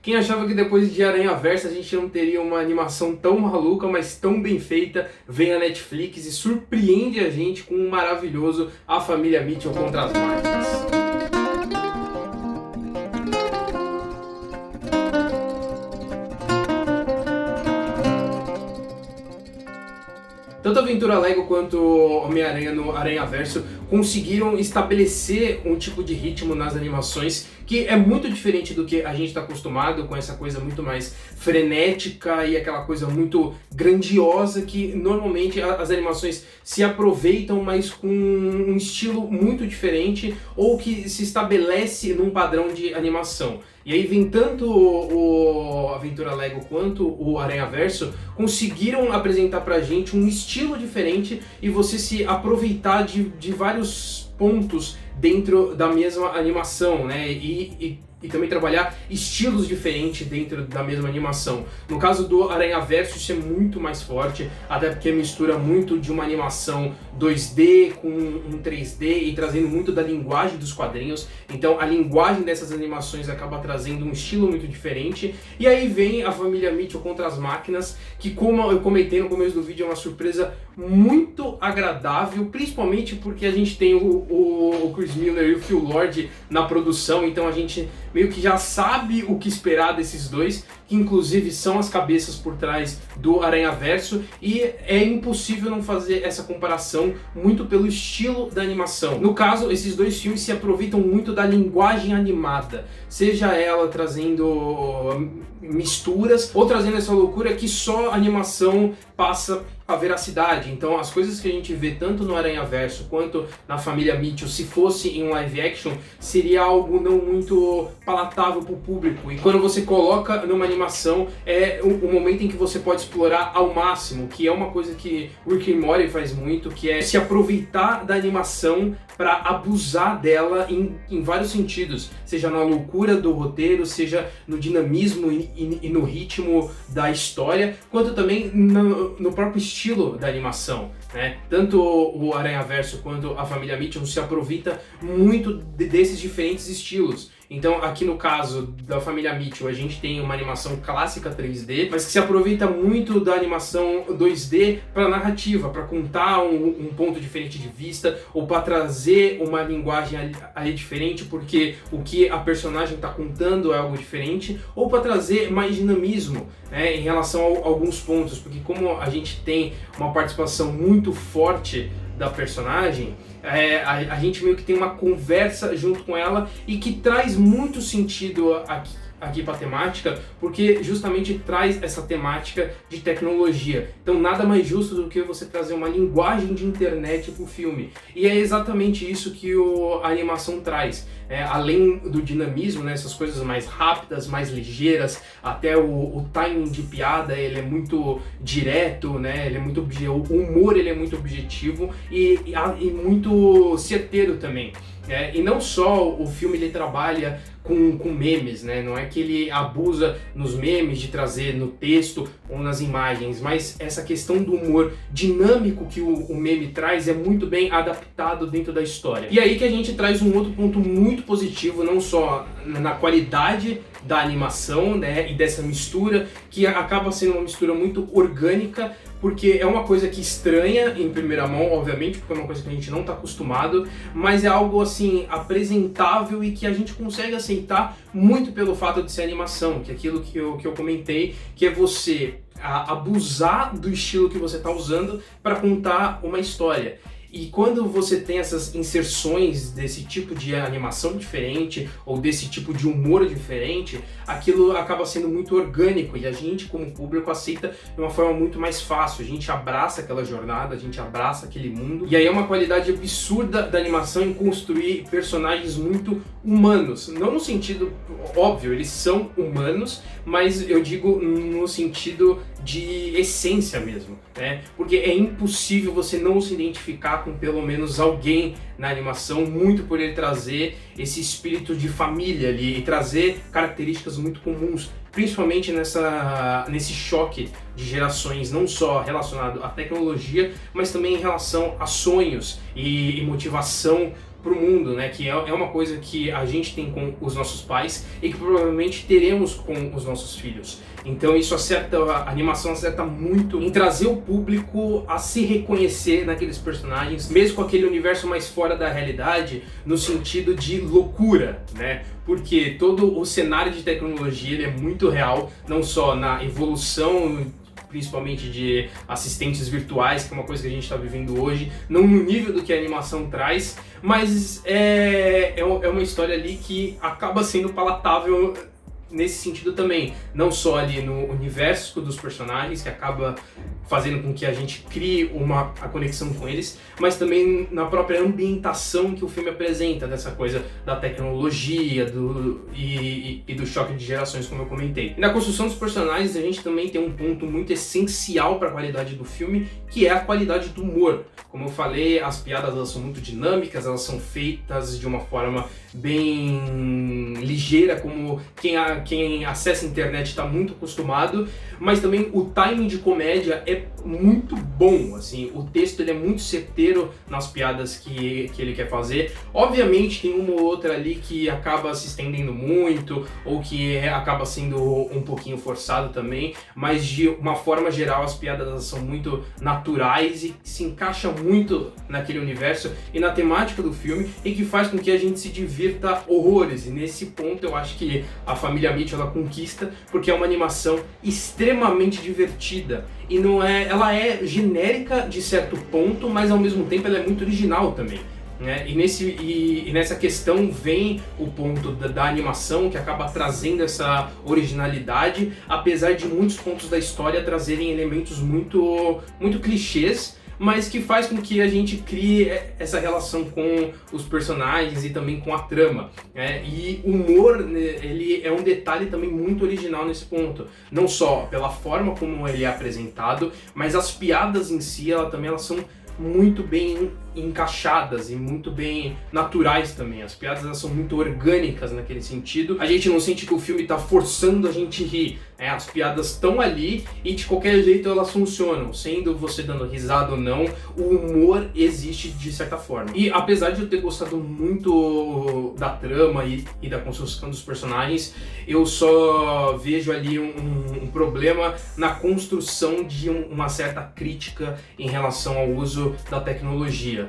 Quem achava que depois de Aranhaverso a gente não teria uma animação tão maluca, mas tão bem feita, vem a Netflix e surpreende a gente com um maravilhoso A Família Mitchell contra as Máquinas. Tanto a Aventura Lego quanto Homem-Aranha no Aranhaverso conseguiram estabelecer um tipo de ritmo nas animações que é muito diferente do que a gente está acostumado, com essa coisa muito mais frenética e aquela coisa muito grandiosa que normalmente as animações se aproveitam, mas com um estilo muito diferente ou que se estabelece num padrão de animação. E aí vem tanto o Aventura Lego quanto o Aranhaverso conseguiram apresentar pra gente um estilo diferente e você se aproveitar de vários pontos dentro da mesma animação, né? E também trabalhar estilos diferentes dentro da mesma animação. No caso do Aranhaverso isso é muito mais forte, até porque mistura muito de uma animação 2D com um 3D e trazendo muito da linguagem dos quadrinhos. Então a linguagem dessas animações acaba trazendo um estilo muito diferente. E aí vem a Família Mitchell contra as Máquinas, que como eu comentei no começo do vídeo, é uma surpresa muito agradável, principalmente porque a gente tem o Chris Miller e o Phil Lord na produção, então a gente meio que já sabe o que esperar desses dois, que inclusive são as cabeças por trás do Aranhaverso, e é impossível não fazer essa comparação muito pelo estilo da animação. No caso, esses dois filmes se aproveitam muito da linguagem animada, seja ela trazendo misturas ou trazendo essa loucura que só a animação passa a veracidade. Então as coisas que a gente vê tanto no Aranhaverso quanto na Família Mitchell, se fosse em live action, seria algo não muito palatável para o público. E quando você coloca numa animação, é o momento em que você pode explorar ao máximo, que é uma coisa que Rick and Morty faz muito, que é se aproveitar da animação para abusar dela em vários sentidos, seja na loucura do roteiro, seja no dinamismo e no ritmo da história, quanto também no próprio estilo da animação, né? Tanto o Aranhaverso quanto a Família Mitchell se aproveita muito desses diferentes estilos. Então aqui no caso da Família Mitchell a gente tem uma animação clássica 3D, mas que se aproveita muito da animação 2D para narrativa, para contar um ponto diferente de vista, ou para trazer uma linguagem ali diferente, porque o que a personagem está contando é algo diferente, ou para trazer mais dinamismo, né, em relação a alguns pontos, porque como a gente tem uma participação muito forte da personagem, a gente meio que tem uma conversa junto com ela e que traz muito sentido aqui para a temática, porque justamente traz essa temática de tecnologia. Então nada mais justo do que você trazer uma linguagem de internet para o filme. E é exatamente isso que a animação traz. Além do dinamismo, né, essas coisas mais rápidas, mais ligeiras, até o timing de piada ele é muito direto, né, ele é muito o humor ele é muito objetivo e muito certeiro também. E não só o filme ele trabalha com memes, né? Não é que ele abusa nos memes de trazer no texto ou nas imagens, mas essa questão do humor dinâmico que o meme traz é muito bem adaptado dentro da história. E aí que a gente traz um outro ponto muito positivo, não só na qualidade da animação, né, e dessa mistura, que acaba sendo uma mistura muito orgânica, porque é uma coisa que estranha em primeira mão, obviamente, porque é uma coisa que a gente não está acostumado, mas é algo assim apresentável e que a gente consegue aceitar muito pelo fato de ser animação, que é aquilo que eu comentei, que é você abusar do estilo que você está usando para contar uma história. E quando você tem essas inserções desse tipo de animação diferente ou desse tipo de humor diferente, aquilo acaba sendo muito orgânico e a gente como público aceita de uma forma muito mais fácil. A gente abraça aquela jornada, a gente abraça aquele mundo, e aí é uma qualidade absurda da animação em construir personagens muito humanos. Não no sentido óbvio, eles são humanos, mas eu digo no sentido de essência mesmo, né? Porque é impossível você não se identificar com pelo menos alguém na animação, muito por ele trazer esse espírito de família ali e trazer características muito comuns, principalmente nesse choque de gerações, não só relacionado à tecnologia, mas também em relação a sonhos e motivação pro mundo, né? Que é uma coisa que a gente tem com os nossos pais e que provavelmente teremos com os nossos filhos. Então isso acerta, a animação acerta muito em trazer o público a se reconhecer naqueles personagens, mesmo com aquele universo mais fora da realidade, no sentido de loucura, né? Porque todo o cenário de tecnologia ele é muito real, não só na evolução, principalmente de assistentes virtuais, que é uma coisa que a gente está vivendo hoje, não no nível do que a animação traz, mas é uma história ali que acaba sendo palatável nesse sentido também, não só ali no universo dos personagens, que acaba fazendo com que a gente crie a conexão com eles, mas também na própria ambientação que o filme apresenta, dessa coisa da tecnologia e do choque de gerações, como eu comentei. E na construção dos personagens a gente também tem um ponto muito essencial para a qualidade do filme, que é a qualidade do humor. Como eu falei, as piadas elas são muito dinâmicas, elas são feitas de uma forma bem ligeira, como quem acessa a internet está muito acostumado, mas também o timing de comédia é muito bom, assim, o texto ele é muito certeiro nas piadas que ele quer fazer. Obviamente tem uma ou outra ali que acaba se estendendo muito, ou que acaba sendo um pouquinho forçado também, mas de uma forma geral as piadas elas são muito naturais e se encaixam muito naquele universo e na temática do filme, e que faz com que a gente se divirta horrores. E nesse ponto eu acho que a Família Mitchell ela conquista, porque é uma animação extremamente divertida e ela é genérica de certo ponto, mas ao mesmo tempo ela é muito original também, né? E nessa questão vem o ponto da animação, que acaba trazendo essa originalidade, apesar de muitos pontos da história trazerem elementos muito clichês, mas que faz com que a gente crie essa relação com os personagens e também com a trama, né? E o humor, ele é um detalhe também muito original nesse ponto, não só pela forma como ele é apresentado, mas as piadas em si, elas são muito bem encaixadas e muito bem naturais também. As piadas elas são muito orgânicas naquele sentido. A gente não sente que o filme está forçando a gente rir, né? As piadas estão ali e de qualquer jeito elas funcionam, sendo você dando risada ou não, o humor existe de certa forma. E apesar de eu ter gostado muito da trama e da construção dos personagens, eu só vejo ali um problema na construção de uma certa crítica em relação ao uso da tecnologia.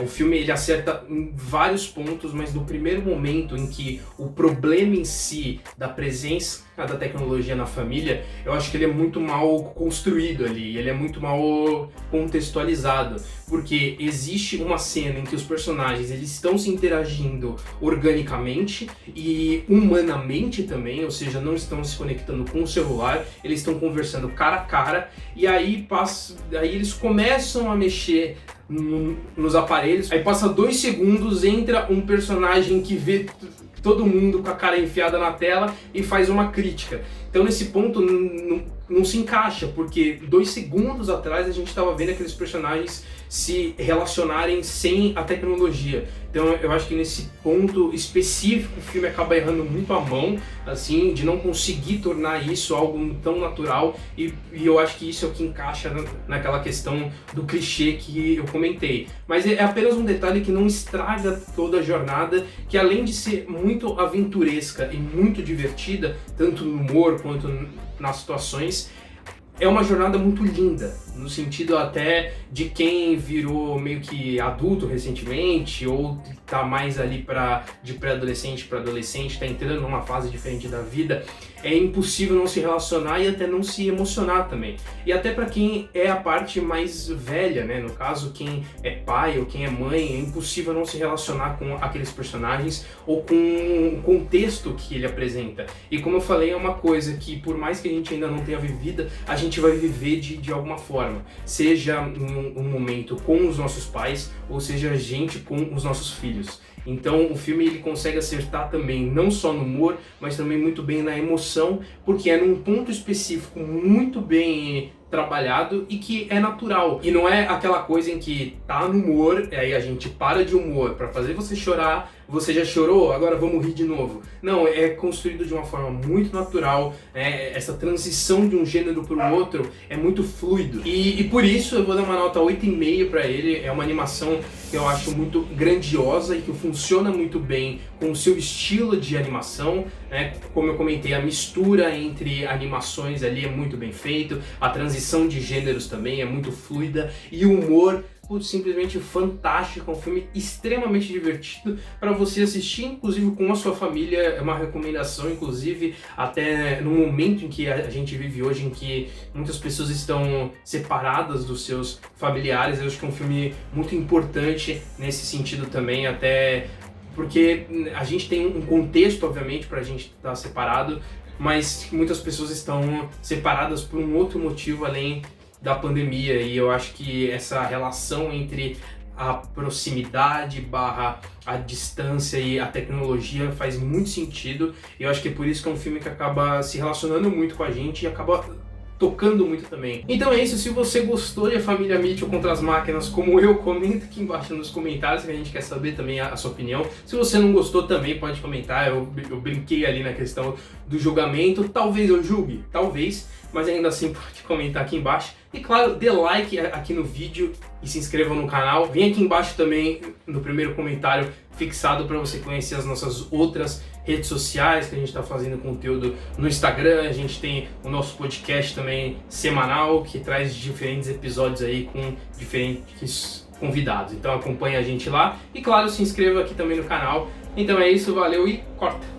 O filme ele acerta em vários pontos, mas no primeiro momento em que o problema em si da presença da tecnologia na família, eu acho que ele é muito mal construído ali, ele é muito mal contextualizado, porque existe uma cena em que os personagens eles estão se interagindo organicamente e humanamente também, ou seja, não estão se conectando com o celular, eles estão conversando cara a cara, e aí eles começam a mexer nos aparelhos, aí passa 2 segundos, entra um personagem que vê todo mundo com a cara enfiada na tela e faz uma crítica. Então nesse ponto não se encaixa, porque 2 segundos atrás a gente estava vendo aqueles personagens se relacionarem sem a tecnologia. Então eu acho que nesse ponto específico o filme acaba errando muito a mão, assim, de não conseguir tornar isso algo tão natural, e eu acho que isso é o que encaixa naquela questão do clichê que eu comentei. Mas é apenas um detalhe que não estraga toda a jornada, que além de ser muito aventuresca e muito divertida, tanto no humor quanto nas situações, é uma jornada muito linda, no sentido até de quem virou meio que adulto recentemente, ou tá mais ali de pré-adolescente para adolescente, tá entrando numa fase diferente da vida, é impossível não se relacionar e até não se emocionar também. E até para quem é a parte mais velha, né, no caso quem é pai ou quem é mãe, é impossível não se relacionar com aqueles personagens ou com o contexto que ele apresenta. E como eu falei, é uma coisa que por mais que a gente ainda não tenha vivida, a gente vai viver de alguma forma, seja em um momento com os nossos pais, ou seja a gente com os nossos filhos. Então o filme ele consegue acertar também, não só no humor, mas também muito bem na emoção, porque é num ponto específico muito bem trabalhado e que é natural. E não é aquela coisa em que tá no humor, e aí a gente para de humor para fazer você chorar, você já chorou, agora vamos rir de novo. Não, é construído de uma forma muito natural, né? Essa transição de um gênero para o outro é muito fluido. E por isso eu vou dar uma nota 8,5 para ele. É uma animação que eu acho muito grandiosa e que funciona muito bem com o seu estilo de animação, né? Como eu comentei, a mistura entre animações ali é muito bem feito, a transição de gêneros também é muito fluida e o humor simplesmente fantástico, é um filme extremamente divertido para você assistir, inclusive com a sua família. É uma recomendação, inclusive até no momento em que a gente vive hoje, em que muitas pessoas estão separadas dos seus familiares. Eu acho que é um filme muito importante nesse sentido também, até porque a gente tem um contexto, obviamente, para a gente estar separado, mas muitas pessoas estão separadas por um outro motivo além da pandemia, e eu acho que essa relação entre a proximidade barra a distância e a tecnologia faz muito sentido, e eu acho que é por isso que é um filme que acaba se relacionando muito com a gente e acaba tocando muito também. Então é isso, se você gostou de A Família Mitchell contra as Máquinas como eu, comenta aqui embaixo nos comentários que a gente quer saber também a sua opinião. Se você não gostou também pode comentar, eu brinquei ali na questão do julgamento, talvez eu julgue, talvez, mas ainda assim pode comentar aqui embaixo. E claro, dê like aqui no vídeo e se inscreva no canal. Vem aqui embaixo também no primeiro comentário fixado para você conhecer as nossas outras redes sociais, que a gente está fazendo conteúdo no Instagram. A gente tem o nosso podcast também semanal, que traz diferentes episódios aí com diferentes convidados. Então acompanhe a gente lá e claro, se inscreva aqui também no canal. Então é isso, valeu e corta!